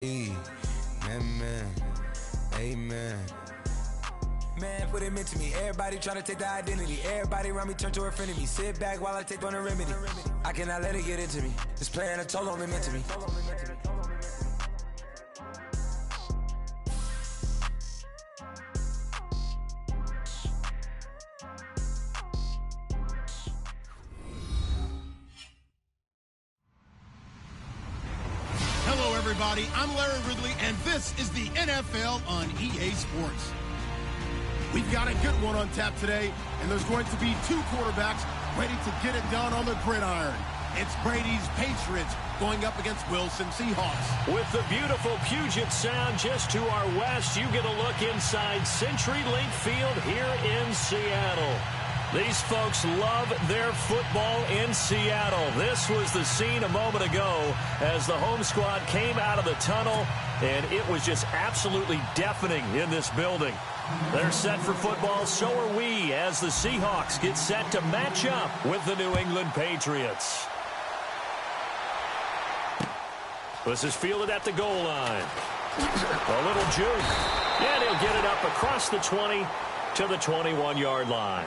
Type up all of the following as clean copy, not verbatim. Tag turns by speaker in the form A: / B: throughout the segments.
A: Amen. Amen. Man, what it meant to me. Everybody try to take the identity. Everybody around me turn to a friend of me. Sit back while I take on a remedy. I cannot let it get into me. It's playing a toll on me, meant to me.
B: Everybody, I'm Larry Ridley, and this is the NFL on EA Sports. We've got a good one on tap today, and there's going to be two quarterbacks ready to get it done on the gridiron. It's Brady's Patriots going up against Wilson Seahawks.
C: With the beautiful Puget Sound just to our west, you get a look inside CenturyLink Field here in Seattle. These folks love their football in Seattle. This was the scene a moment ago as the home squad came out of the tunnel, and it was just absolutely deafening in this building. They're set for football, so are we, as the Seahawks get set to match up with the New England Patriots. This is fielded at the goal line. A little juke. And he'll get it up across the 20 to the 21-yard line.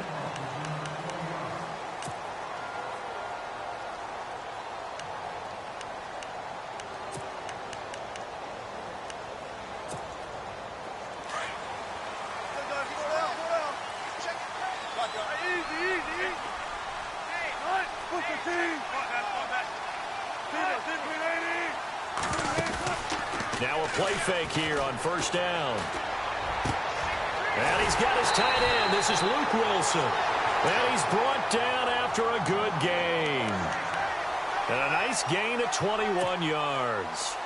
C: Now a play fake here on first down. And he's got his tight end. This is Luke Wilson. And he's brought down after a good gain. And a nice gain of 21 yards.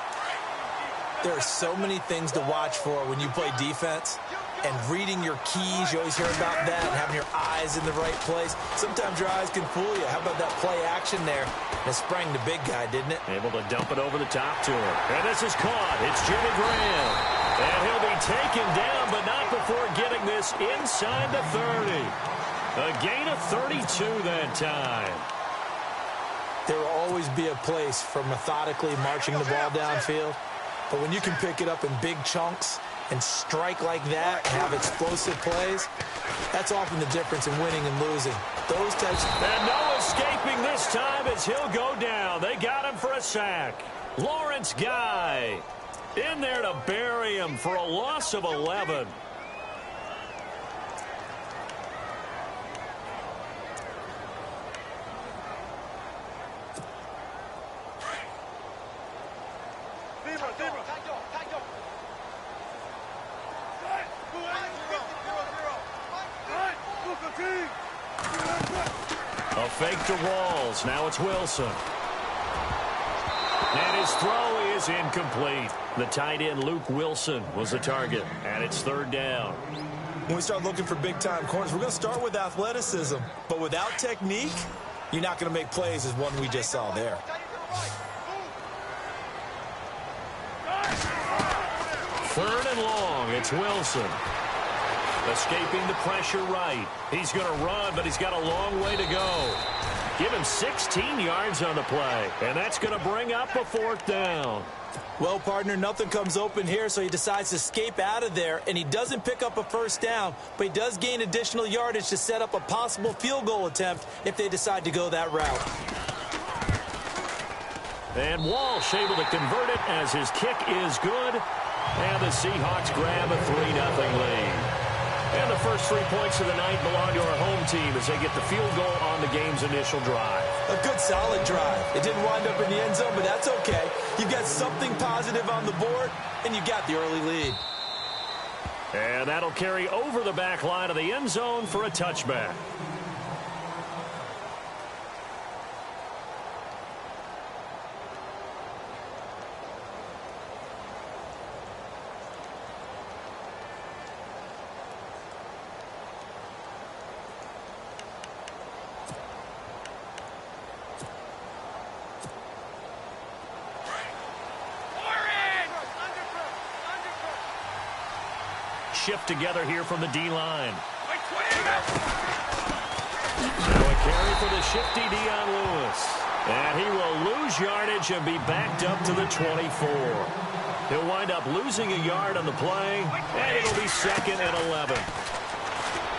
D: There are so many things to watch for when you play defense. And reading your keys, you always hear about that, and having your eyes in the right place. Sometimes your eyes can fool you. How about that play action there? It sprang the big guy, didn't it?
C: Able to dump it over the top to him. And this is caught. It's Jimmy Graham. And he'll be taken down, but not before getting this inside the 30. A gain of 32 that time.
D: There will always be a place for methodically marching the ball downfield. But when you can pick it up in big chunks and strike like that and have explosive plays, that's often the difference in winning and losing. Those types of...
C: And no escaping this time as he'll go down. They got him for a sack. Lawrence Guy in there to bury him for a loss of 11. A fake to Rawls. Now it's Wilson. And his throw is incomplete. The tight end, Luke Wilson, was the target. And it's third down.
D: When we start looking for big-time corners, we're going to start with athleticism. But without technique, you're not going to make plays as one we just saw there.
C: Third and long. It's Wilson. Escaping the pressure right. He's going to run, but he's got a long way to go. Give him 16 yards on the play, and that's going to bring up a fourth down.
D: Well, partner, nothing comes open here, so he decides to escape out of there, and he doesn't pick up a first down, but he does gain additional yardage to set up a possible field goal attempt if they decide to go that route.
C: And Walsh able to convert it as his kick is good, and the Seahawks grab a 3-0 lead. And the first 3 points of the night belong to our home team as they get the field goal on the game's initial drive.
D: A good, solid drive. It didn't wind up in the end zone, but that's okay. You got something positive on the board, and you got the early lead.
C: And that'll carry over the back line of the end zone for a touchback. Shift together here from the D-line. Now a carry for the shifty Dion Lewis. And he will lose yardage and be backed up to the 24. He'll wind up losing a yard on the play, and it'll be 2nd and 11.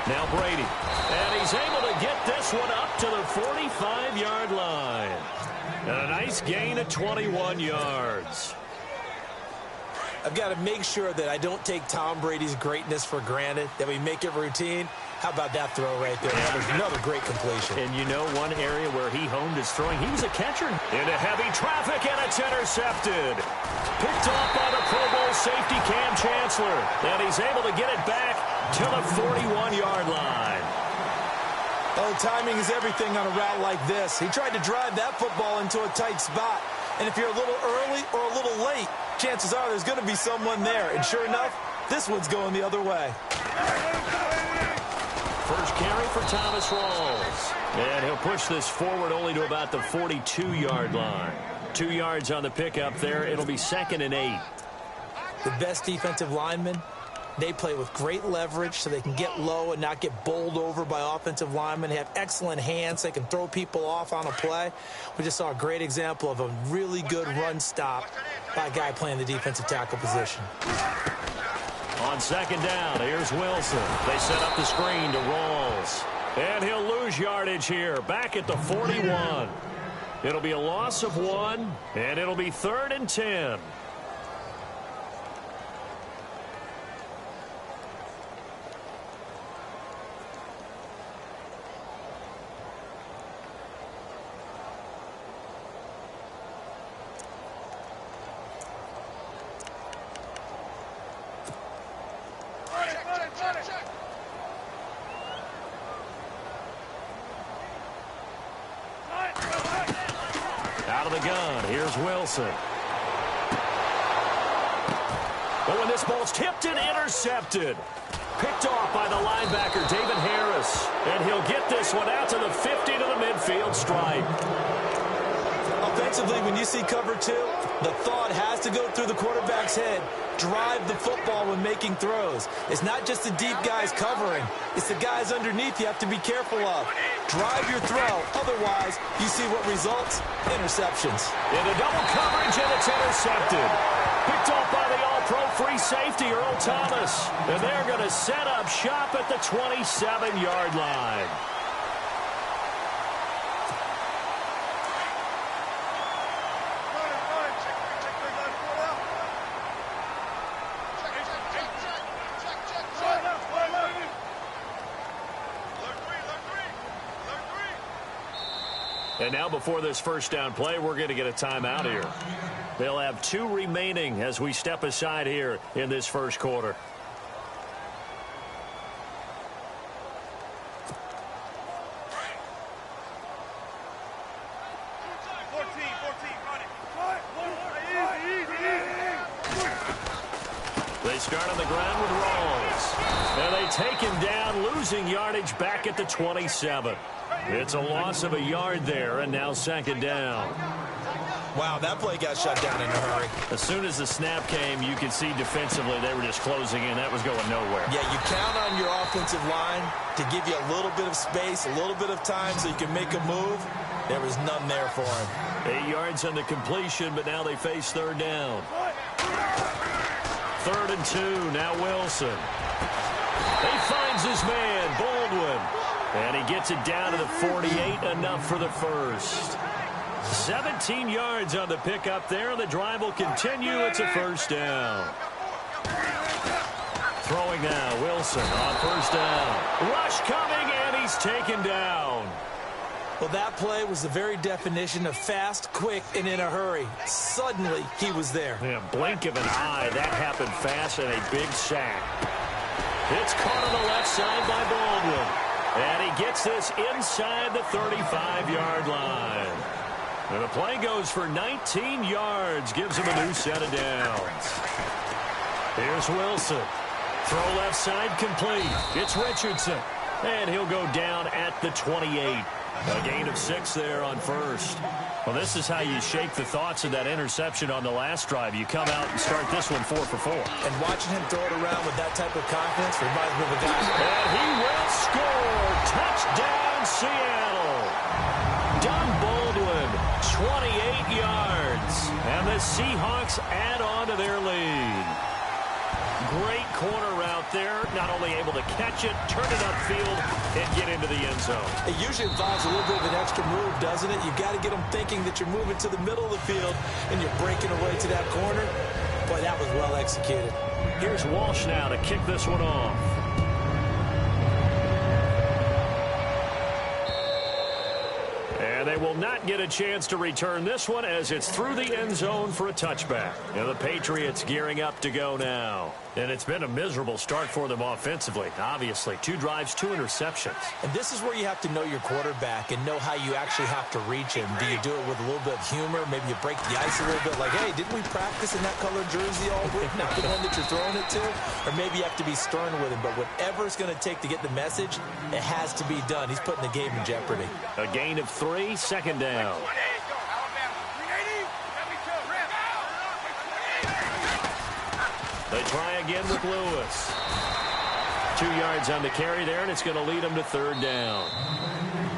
C: Now Brady, and he's able to get this one up to the 45-yard line. And a nice gain of 21 yards.
D: I've got to make sure that I don't take Tom Brady's greatness for granted, that we make it routine. How about that throw right there? Another great completion.
C: And you know one area where he honed his throwing? He was a catcher. Into heavy traffic, and it's intercepted. Picked off by the Pro Bowl safety Cam Chancellor. And he's able to get it back to the 41-yard line.
D: Oh, timing is everything on a route like this. He tried to drive that football into a tight spot. And if you're a little early or a little late, chances are there's going to be someone there. And sure enough, this one's going the other way.
C: First carry for Thomas Rawls. And he'll push this forward only to about the 42-yard line. 2 yards on the pickup there. It'll be 2nd and 8.
D: The best defensive linemen, they play with great leverage so they can get low and not get bowled over by offensive linemen. They have excellent hands. They can throw people off on a play. We just saw a great example of a really good run stop by a guy playing the defensive tackle position.
C: On 2nd down, here's Wilson. They set up the screen to Rawls. And he'll lose yardage here, back at the 41. It'll be a loss of 1, and it'll be 3rd and 10. Out of the gun, here's Wilson. Oh, and this ball's tipped and intercepted. Picked off by the linebacker, David Harris. And he'll get this one out to the 50 to the midfield stripe.
D: Offensively, when you see cover 2, the thought has to go through the quarterback's head. Drive the football when making throws. It's not just the deep guys covering. It's the guys underneath you have to be careful of. Drive your throw. Otherwise, you see what results? Interceptions.
C: Into double coverage, and it's intercepted. Picked off by the all-pro free safety, Earl Thomas. And they're going to set up shop at the 27-yard line. And now before this first down play, we're going to get a timeout here. They'll have 2 remaining as we step aside here in this first quarter. They start on the ground with Rawls. And they take him down, losing yardage back at the 27. It's a loss of a yard there, and now 2nd down.
D: Wow, that play got shut down in a hurry.
C: As soon as the snap came, you could see defensively they were just closing in. That was going nowhere.
D: Yeah, you count on your offensive line to give you a little bit of space, a little bit of time so you can make a move. There was none there for him.
C: 8 yards on the completion, but now they face 3rd down. 3rd and 2, now Wilson. He finds his man, Baldwin. And he gets it down to the 48, enough for the first. 17 yards on the pickup there. The drive will continue. It's a first down. Throwing now, Wilson on first down. Rush coming, and he's taken down.
D: Well, that play was the very definition of fast, quick, and in a hurry. Suddenly, he was there.
C: Yeah, blink of an eye. That happened fast, and a big sack. It's caught on the left side by Baldwin. And he gets this inside the 35-yard line. And the play goes for 19 yards, gives him a new set of downs. Here's Wilson. Throw left side complete. It's Richardson. And he'll go down at the 28. A gain of 6 there on first. Well, this is how you shake the thoughts of that interception on the last drive. You come out and start this one 4 for 4.
D: And watching him throw it around with that type of confidence reminds me of a guy.
C: And he will score. Touchdown, Seattle. Don Baldwin 28 yards. And the Seahawks add on to their lead. Great corner route there. Not only able to catch it, turn it upfield, and get into the end zone.
D: It usually involves a little bit of an extra move, doesn't it? You've got to get them thinking that you're moving to the middle of the field and you're breaking away to that corner. Boy, that was well executed.
C: Here's Walsh now to kick this one off. And they will not get a chance to return this one as it's through the end zone for a touchback. And the Patriots gearing up to go now. And it's been a miserable start for them offensively. Obviously, 2 drives, 2 interceptions.
D: And this is where you have to know your quarterback and know how you actually have to reach him. Do you do it with a little bit of humor? Maybe you break the ice a little bit like, hey, didn't we practice in that colored jersey all week? Not the one that you're throwing it to? Or maybe you have to be stern with him. But whatever it's going to take to get the message, it has to be done. He's putting the game in jeopardy.
C: A gain of 3, second down. They try again with Lewis. 2 yards on the carry there, and it's going to lead them to third down.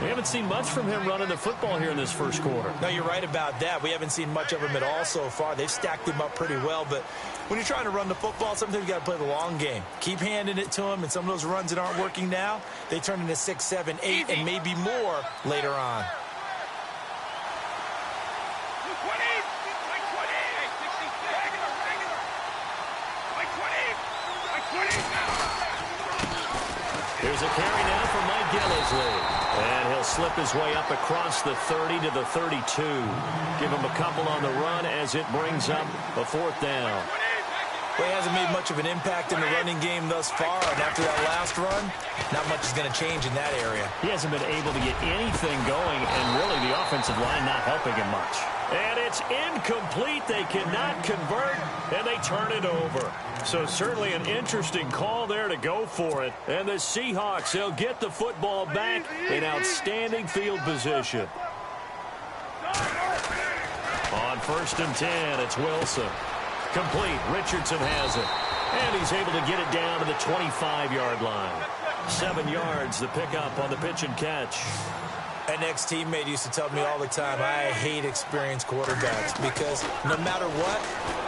C: We haven't seen much from him running the football here in this first quarter.
D: No, you're right about that. We haven't seen much of him at all so far. They've stacked him up pretty well, but when you're trying to run the football, sometimes you got to play the long game. Keep handing it to him, and some of those runs that aren't working now, they turn into 6, 7, 8, and maybe more later on.
C: Here's a carry now for Mike Gillisley. And he'll slip his way up across the 30 to the 32. Give him a couple on the run as it brings up a 4th down.
D: Well, he hasn't made much of an impact in the running game thus far, and after that last run, not much is going to change in that area.
C: He hasn't been able to get anything going, and really the offensive line not helping him much. And it's incomplete. They cannot convert, and they turn it over. So certainly an interesting call there to go for it. And the Seahawks, they'll get the football back in outstanding field position. On 1st and 10, it's Wilson. Complete. Richardson has it. And he's able to get it down to the 25-yard line. 7 yards, the pickup on the pitch and catch.
D: An ex-teammate used to tell me all the time, I hate experienced quarterbacks because no matter what,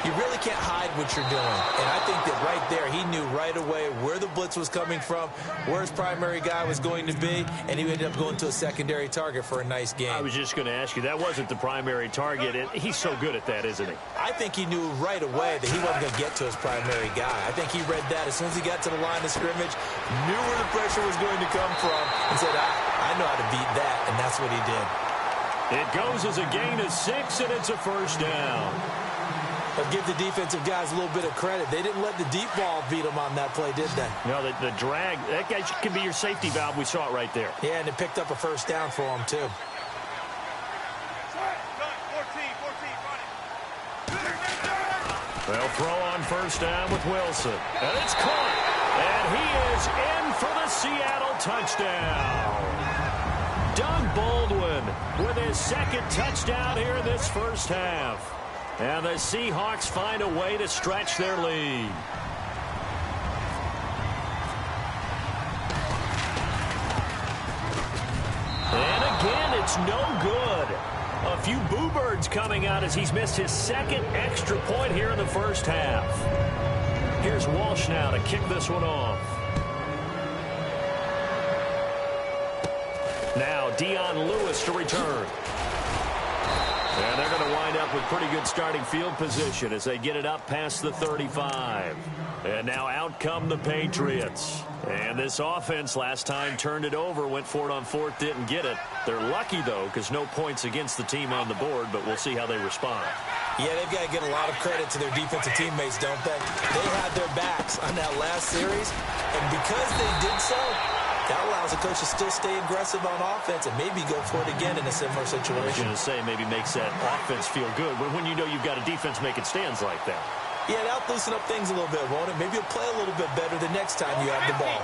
D: you really can't hide what you're doing. And I think that right there, he knew right away where the blitz was coming from, where his primary guy was going to be, and he ended up going to a secondary target for a nice game.
C: I was just going to ask you, that wasn't the primary target. And he's so good at that, isn't he?
D: I think he knew right away that he wasn't going to get to his primary guy. I think he read that as soon as he got to the line of scrimmage, knew where the pressure was going to come from, and said, I know how to beat that, and that's what he did.
C: It goes as a gain of 6, and it's a 1st down.
D: But give the defensive guys a little bit of credit. They didn't let the deep ball beat them on that play, did they?
C: No, the drag, that guy can be your safety valve. We saw it right there.
D: Yeah, and it picked up a 1st down for him, too.
C: They'll throw on 1st down with Wilson. And it's caught. And he is in for the Seattle touchdown. Doug Baldwin with his 2nd touchdown here in this first half. And the Seahawks find a way to stretch their lead. And again, it's no good. A few boo birds coming out as he's missed his 2nd extra point here in the first half. Here's Walsh now to kick this one off. Now Dion Lewis to return. And they're going to wind up with pretty good starting field position as they get it up past the 35. And now out come the Patriots. And this offense last time turned it over, went for it on 4th, didn't get it. They're lucky, though, because no points against the team on the board, but we'll see how they respond.
D: Yeah, they've got to get a lot of credit to their defensive teammates, don't they? They had their backs on that last series, and because they did so, that allows the coach to still stay aggressive on offense and maybe go for it again in a similar situation.
C: I was going to say maybe makes that offense feel good, but when you know you've got a defense making stands like that.
D: Yeah, that'll loosen up things a little bit, won't it? Maybe you'll play a little bit better the next time you have the ball.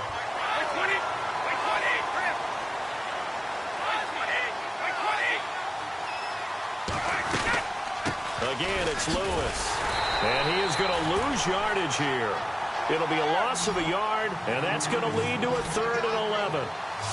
C: Again, it's Lewis. And he is going to lose yardage here. It'll be a loss of a yard, and that's going to lead to a 3rd and 11.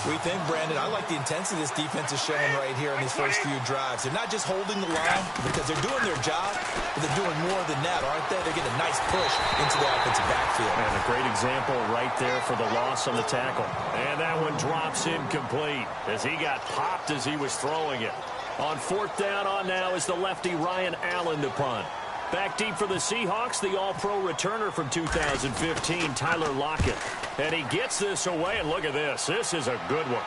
D: We think, Brandon, I like the intensity this defense is showing right here in these first few drives. They're not just holding the line because they're doing their job, but they're doing more than that, aren't they? They're getting a nice push into the offensive backfield.
C: And a great example right there for the loss on the tackle. And that one drops incomplete as he got popped as he was throwing it. On 4th down on now is the lefty Ryan Allen to punt. Back deep for the Seahawks, the all-pro returner from 2015, Tyler Lockett. And he gets this away, and look at this. This is a good one.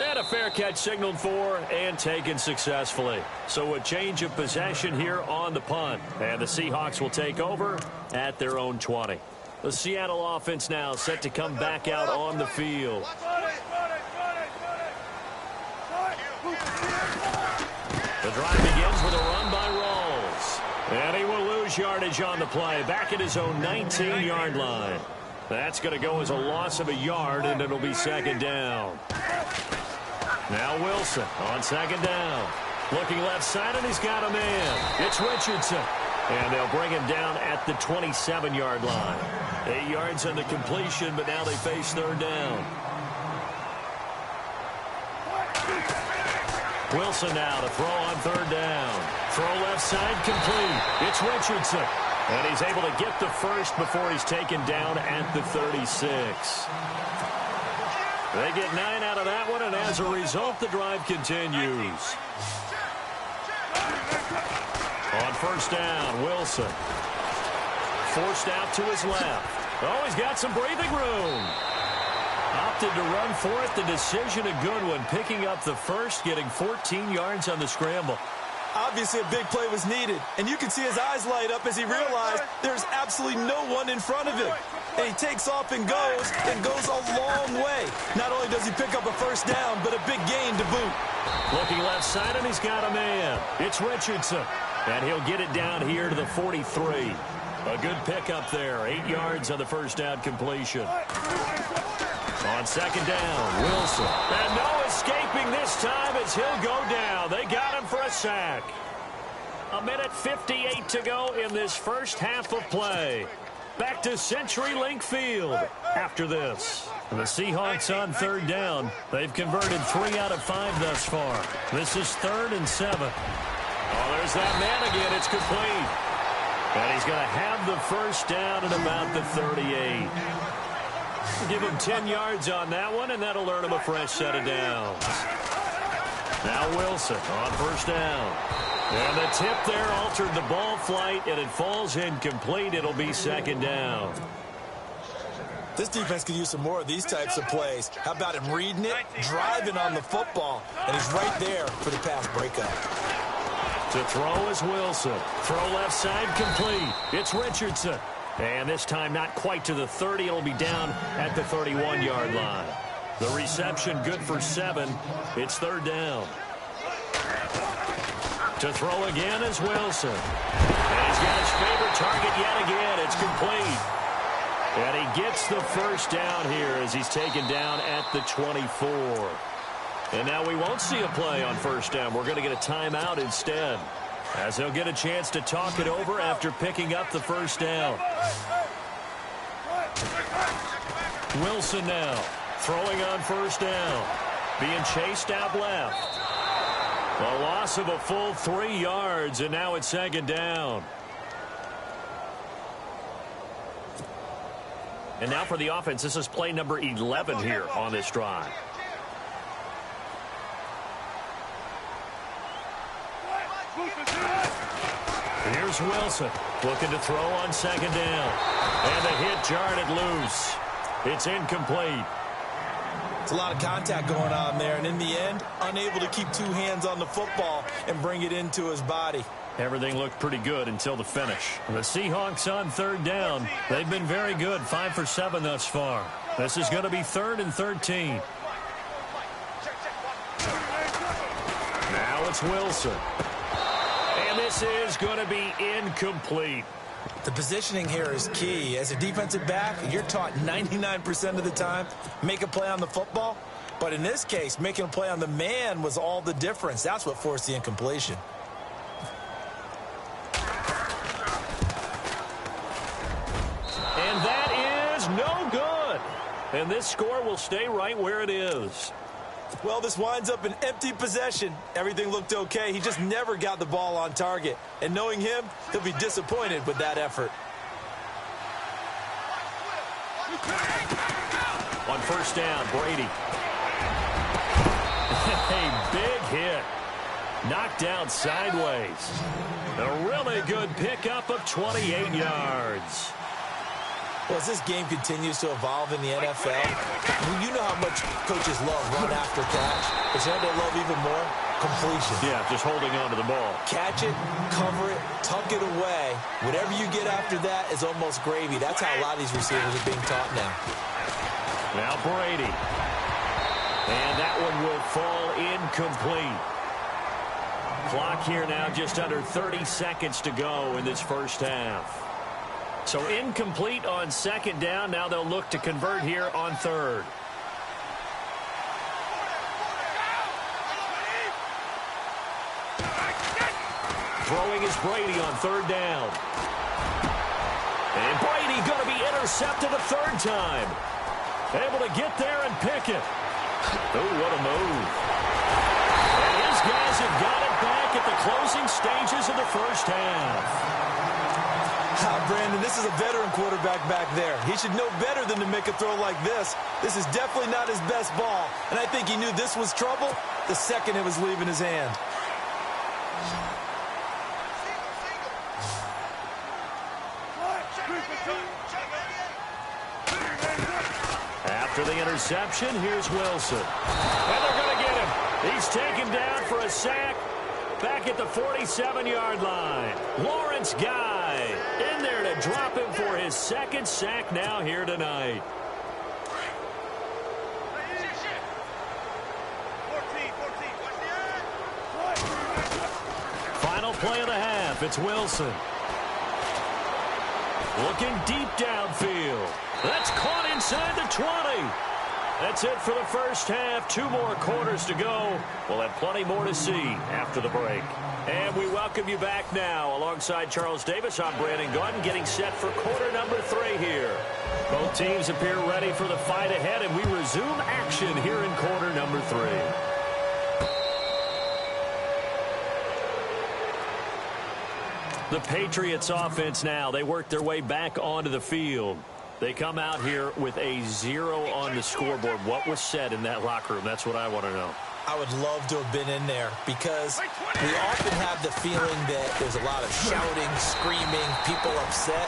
C: And a fair catch signaled for and taken successfully. So a change of possession here on the punt. And the Seahawks will take over at their own 20. The Seattle offense now set to come back out on the field. The drive begins with a run by Rawls. And he will lose yardage on the play, back at his own 19-yard line. That's going to go as a loss of a yard, and it'll be 2nd down. Now Wilson on 2nd down. Looking left side, and he's got a man. It's Richardson. And they'll bring him down at the 27-yard line. 8 yards on the completion, but now they face 3rd down. Wilson now to throw on 3rd down. Throw left side complete. It's Richardson. And he's able to get the first before he's taken down at the 36. They get 9 out of that one, and as a result, the drive continues. On 1st down, Wilson. Forced out to his left. Oh, he's got some breathing room. Opted to run for it. The decision a good one. Picking up the first, getting 14 yards on the scramble.
D: Obviously, a big play was needed, and you can see his eyes light up as he realized there's absolutely no one in front of him. And he takes off and goes a long way. Not only does he pick up a 1st down, but a big gain to boot.
C: Looking left side, and he's got a man. It's Richardson. And he'll get it down here to the 43. A good pickup there. 8 yards on the 1st down completion. On 2nd down, Wilson. And no escaping this time as he'll go down. They got him for a sack. 1:58 to go in this first half of play. Back to CenturyLink Field after this. The Seahawks on 3rd down. They've converted 3 out of 5 thus far. This is 3rd and 7. Oh, there's that man again. It's complete. And he's going to have the 1st down at about the 38. Give him 10 yards on that one, and that'll earn him a fresh set of downs. Now Wilson on 1st down. And the tip there altered the ball flight, and it falls incomplete. It'll be 2nd down.
D: This defense could use some more of these types of plays. How about him reading it, driving on the football, and he's right there for the pass breakup.
C: To throw is Wilson. Throw left side complete. It's Richardson. And this time not quite to the 30. It'll be down at the 31-yard line. The reception good for 7. It's 3rd down. To throw again is Wilson. And he's got his favorite target yet again. It's complete. And he gets the 1st down here as he's taken down at the 24. And now we won't see a play on 1st down. We're going to get a timeout instead, as they'll get a chance to talk it over after picking up the 1st down. Wilson now throwing on 1st down. Being chased out left. A loss of a full 3 yards, and now it's 2nd down. And now for the offense, this is play number 11 here on this drive. Here's Wilson looking to throw on 2nd down. And the hit jarred it loose. It's incomplete.
D: It's a lot of contact going on there, and in the end, unable to keep 2 hands on the football and bring it into his body.
C: Everything looked pretty good until the finish. The Seahawks on 3rd down. They've been very good, 5 for 7 thus far. This is going to be 3rd and 13. Now it's Wilson. And this is going to be incomplete.
D: The positioning here is key. As a defensive back, you're taught 99% of the time, make a play on the football. But in this case, making a play on the man was all the difference. That's what forced the incompletion.
C: And no good. And this score will stay right where it is.
D: Well, this winds up an empty possession. Everything looked okay. He just never got the ball on target. And knowing him, he'll be disappointed with that effort.
C: On first down, Brady. A big hit. Knocked down sideways. A really good pickup of 28 yards.
D: Well, as this game continues to evolve in the NFL, you know how much coaches love run after catch. But you know they love even more? Completion.
C: Yeah, just holding on to the ball.
D: Catch it, cover it, tuck it away. Whatever you get after that is almost gravy. That's how a lot of these receivers are being taught now.
C: Now Brady. And that one will fall incomplete. Clock here now just under 30 seconds to go in this first half. So incomplete on second down. Now they'll look to convert here on third. Throwing is Brady on third down. And Brady going to be intercepted a third time. Able to get there and pick it. Oh, what a move. And his guys have got it back at the closing stages of the first half.
D: Brandon, this is a veteran quarterback back there. He should know better than to make a throw like this. This is definitely not his best ball. And I think he knew this was trouble the second it was leaving his hand.
C: After the interception, here's Wilson. And they're going to get him. He's taken down for a sack back at the 47-yard line. Lawrence Guy in there to drop him for his second sack now here tonight. Final play of the half. It's Wilson. Looking deep downfield. That's caught inside the 20. That's it for the first half. 2 more quarters to go. We'll have plenty more to see after the break. And we welcome you back now. Alongside Charles Davis, I'm Brandon Gaudin, getting set for quarter number 3 here. Both teams appear ready for the fight ahead, and we resume action here in quarter number 3. The Patriots offense now. They work their way back onto the field. They come out here with a 0 on the scoreboard. What was said in that locker room? That's what I want to know.
D: I would love to have been in there because we often have the feeling that there's a lot of shouting, screaming, people upset.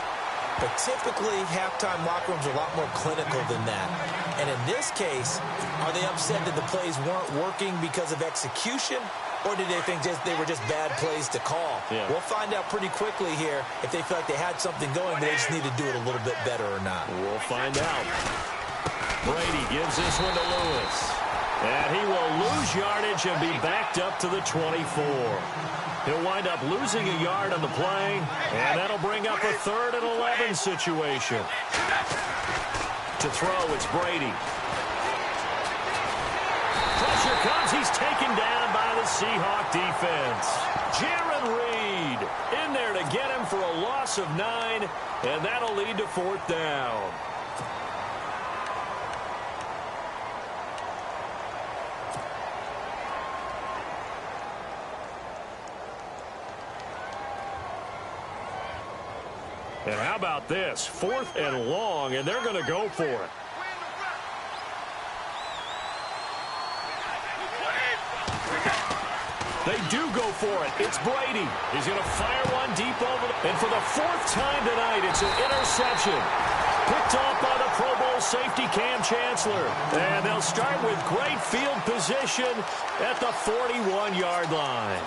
D: But typically, halftime locker rooms are a lot more clinical than that. And in this case, are they upset that the plays weren't working because of execution? Or did they think they were just bad plays to call?
C: Yeah.
D: We'll find out pretty quickly here if they feel like they had something going, but they just need to do it a little bit better or not.
C: We'll find out. Brady gives this one to Lewis. And he will lose yardage and be backed up to the 24. He'll wind up losing a yard on the play, and that'll bring up a 3rd and 11 situation. To throw, it's Brady. Pressure comes. He's taken down by the Seahawk defense. Jaron Reed in there to get him for a loss of 9, and that'll lead to 4th down. And how about this? 4th and long, and they're going to go for it. They do go for it. It's Brady. He's going to fire one deep over. And for the 4th time tonight, it's an interception. Picked off by the Pro Bowl safety Cam Chancellor. And they'll start with great field position at the 41-yard line.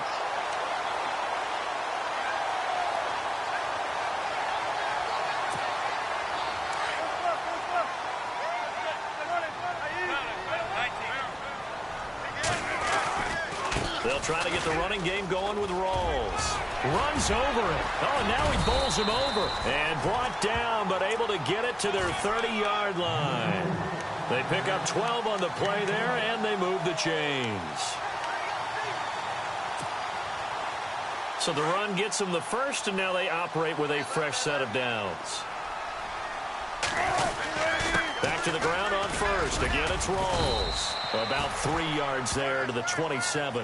C: They'll try to get the running game going with Rawls. Runs over it. Oh, and now he bowls him over. And brought down, but able to get it to their 30-yard line. They pick up 12 on the play there, and they move the chains. So the run gets them the first, and now they operate with a fresh set of downs. Back to the ground on first. Again, it's Rawls. About 3 yards there to the 27.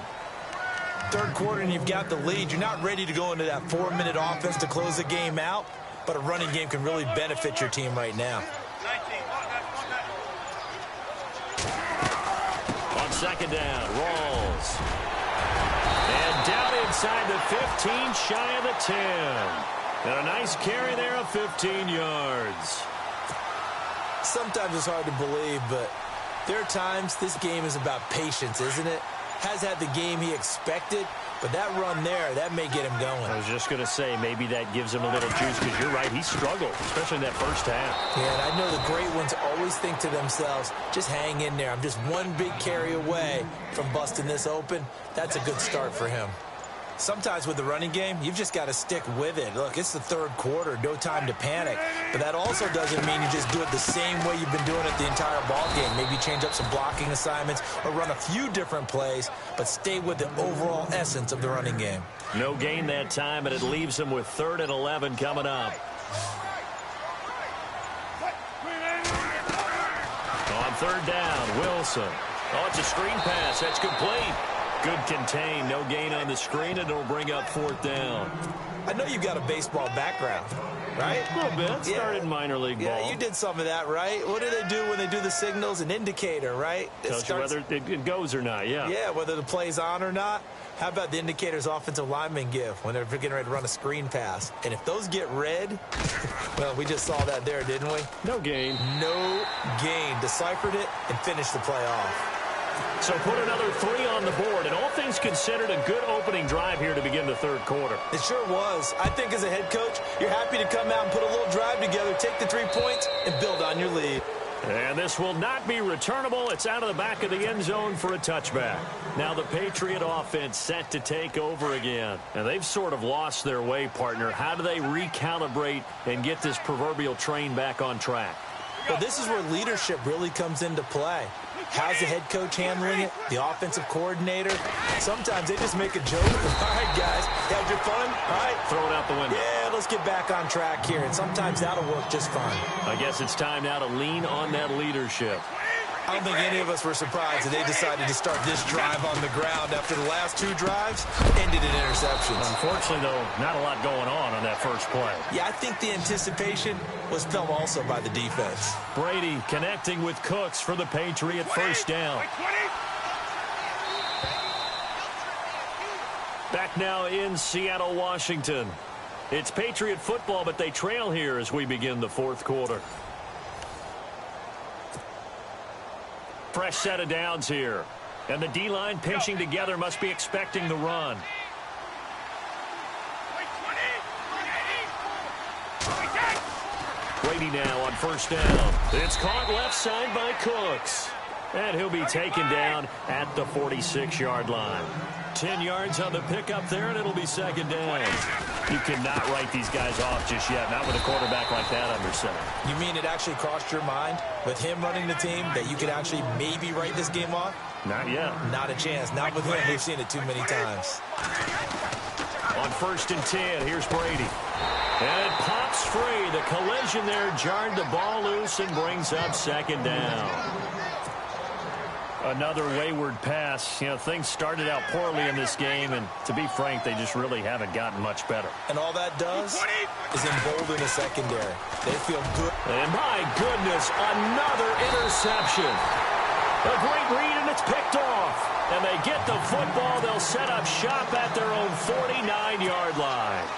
D: Third quarter and you've got the lead. You're not ready to go into that 4-minute offense to close the game out, but a running game can really benefit your team right now.
C: On second down, Rawls. And down inside the 15, shy of the 10. And a nice carry there of 15 yards.
D: Sometimes it's hard to believe, but there are times this game is about patience, isn't it? Has had the game he expected, but that run there, that may get him going.
C: I was just going to say, maybe that gives him a little juice, because you're right, he struggled, especially in that first half.
D: Yeah, and I know the great ones always think to themselves, just hang in there. I'm just one big carry away from busting this open. That's a good start for him. Sometimes with the running game, you've just got to stick with it. Look, it's the third quarter, no time to panic. But that also doesn't mean you just do it the same way you've been doing it the entire ball game. Maybe change up some blocking assignments or run a few different plays, but stay with the overall essence of the running game.
C: No gain that time, and it leaves him with 3rd and 11 coming up. On 3rd down, Wilson. Oh, it's a screen pass. That's complete. Good contain. No gain on the screen, and it'll bring up 4th down.
D: I know you've got a baseball background, right?
C: A little bit. Started minor league ball.
D: Yeah, you did some of that, right? What do they do when they do the signals? An indicator, right?
C: Tells you whether it goes or not, yeah.
D: Yeah, whether the play's on or not. How about the indicators offensive linemen give when they're getting ready to run a screen pass? And if those get red, well, we just saw that there, didn't we?
C: No gain.
D: No gain. Deciphered it and finished the play off.
C: So put another 3 on the board, and all things considered, a good opening drive here to begin the third quarter.
D: It sure was. I think as a head coach, you're happy to come out and put a little drive together, take the 3 points, and build on your lead.
C: And this will not be returnable. It's out of the back of the end zone for a touchback. Now the Patriot offense set to take over again. And they've sort of lost their way, partner. How do they recalibrate and get this proverbial train back on track?
D: Well, this is where leadership really comes into play. How's the head coach handling it? The offensive coordinator? Sometimes they just make a joke. All right, guys, had your fun? All right.
C: Throw it out the window.
D: Yeah, let's get back on track here. And sometimes that'll work just fine.
C: I guess it's time now to lean on that leadership.
D: I don't think any of us were surprised that they decided to start this drive on the ground after the last 2 drives ended in interceptions.
C: Unfortunately, though, not a lot going on that first play.
D: Yeah, I think the anticipation was felt also by the defense.
C: Brady connecting with Cooks for the Patriot first down. Back now in Seattle, Washington. It's Patriot football, but they trail here as we begin the fourth quarter. Fresh set of downs here. And the D-line pinching together, must be expecting the run. Brady now on first down. It's caught left side by Cooks. And he'll be taken down at the 46-yard line. 10 yards on the pickup there, and it'll be second down. You cannot write these guys off just yet, not with a quarterback like that under center.
D: You mean it actually crossed your mind with him running the team that you could actually maybe write this game off?
C: Not yet.
D: Not a chance. Not with him. We've seen it too many times.
C: On 1st and 10, here's Brady. And it pops free. The collision there jarred the ball loose and brings up second down. Another wayward pass. You know, things started out poorly in this game, and to be frank, they just really haven't gotten much better.
D: And all that does is embolden the secondary. They feel good.
C: And my goodness, another interception. A great read, and it's picked off. And they get the football. They'll set up shop at their own 49-yard line.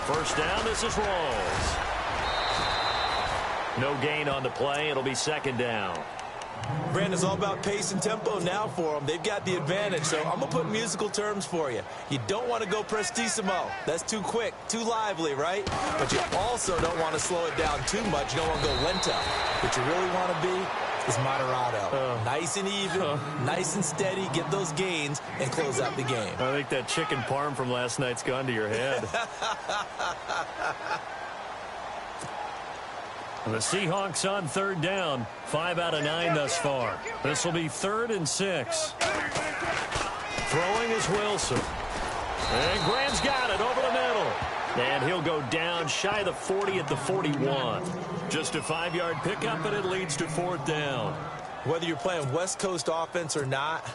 C: First down, this is Rawls. No gain on the play. It'll be second down.
D: Brandon, it's all about pace and tempo now for them. They've got the advantage, so I'm going to put musical terms for you. You don't want to go prestissimo. That's too quick, too lively, right? But you also don't want to slow it down too much. You don't want to go lento. What you really want to be is moderato. Nice and even, nice and steady, get those gains, and close out the game.
C: I think that chicken parm from last night's gone to your head. The Seahawks on third down. 5 out of 9 thus far. This will be 3rd and 6. Throwing is Wilson. And Graham's got it over the middle. And he'll go down shy of the 40 at the 41. Just a 5-yard pickup, and it leads to 4th down.
D: Whether you're playing West Coast offense or not,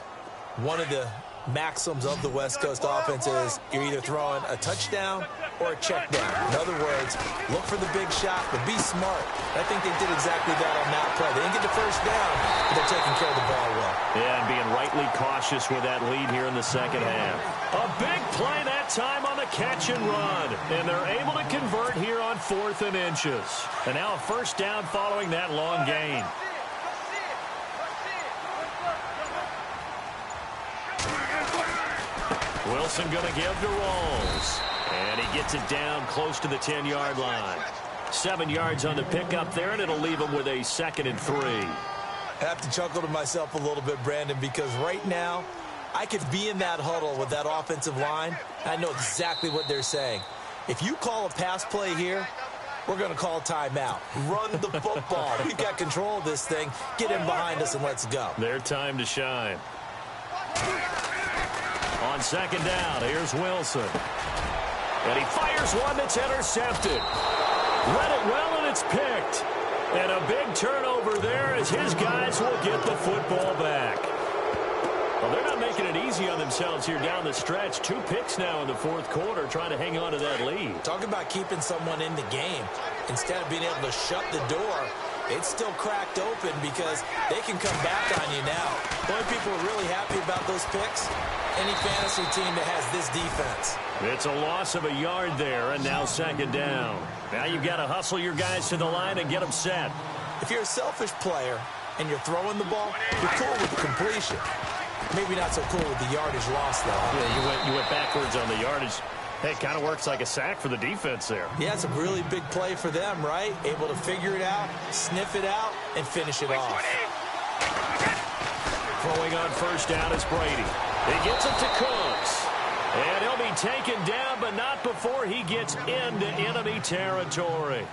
D: one of the maxims of the West Coast offense is you're either throwing a touchdown or a check down. In other words, look for the big shot, but be smart. I think they did exactly that on that play. They didn't get the first down, but they're taking care of the ball well.
C: Yeah, and being rightly cautious with that lead here in the second half. A big play that time on the catch and run. And they're able to convert here on 4th and inches. And now a first down following that long gain. Wilson going to give to Rolls. And he gets it down close to the 10-yard line. 7 yards on the pickup there, and it'll leave him with a 2nd and 3.
D: I have to chuckle to myself a little bit, Brandon, because right now I could be in that huddle with that offensive line. I know exactly what they're saying. If you call a pass play here, we're going to call timeout. Run the football. We've got control of this thing. Get him behind us and let's go.
C: Their time to shine. On 2nd down, here's Wilson. And he fires one that's intercepted. Read it well, and it's picked. And a big turnover there as his guys will get the football back. Well, they're not making it easy on themselves here down the stretch. 2 picks now in the 4th quarter trying to hang on to that lead.
D: Talk about keeping someone in the game. Instead of being able to shut the door, it's still cracked open because they can come back on you now. The only people who are really happy about those picks, any fantasy team that has this defense.
C: It's a loss of a yard there, and now 2nd down. Now you've got to hustle your guys to the line and get them set.
D: If you're a selfish player and you're throwing the ball, you're cool with the completion. Maybe not so cool with the yardage loss, though.
C: Yeah, you went backwards on the yardage. Hey, it kind of works like a sack for the defense there.
D: Yeah, it's a really big play for them, right? Able to figure it out, sniff it out, and finish it off.
C: Throwing on 1st down is Brady. He gets it to Cooks. And he'll be taken down, but not before he gets into enemy territory.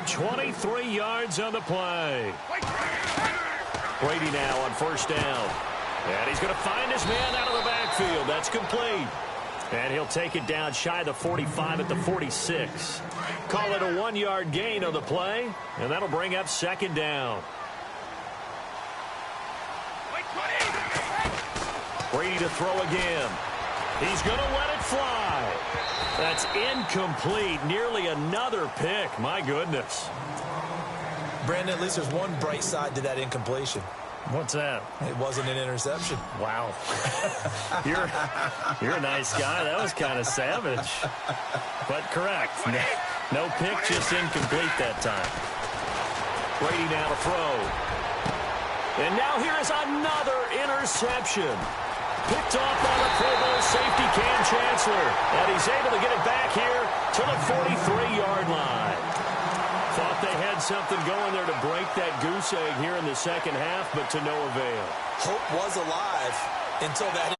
C: 23 yards on the play. Brady now on 1st down. And he's going to find his man out of the backfield. That's complete. And he'll take it down shy of the 45 at the 46. Call it a 1-yard gain on the play, and that'll bring up 2nd down. Brady to throw again. He's going to let it fly. That's incomplete. Nearly another pick. My goodness.
D: Brandon, at least there's one bright side to that incompletion.
C: What's that?
D: It wasn't an interception.
C: Wow. You're a nice guy. That was kind of savage. But correct. No pick, just incomplete that time. Brady now to throw. And now here is another interception. Picked off by the Pro Bowl safety Cam Chancellor. And he's able to get it back here to the 43-yard line. Thought they had something going there to break that goose egg here in the second half, but to no avail.
D: Hope was alive until that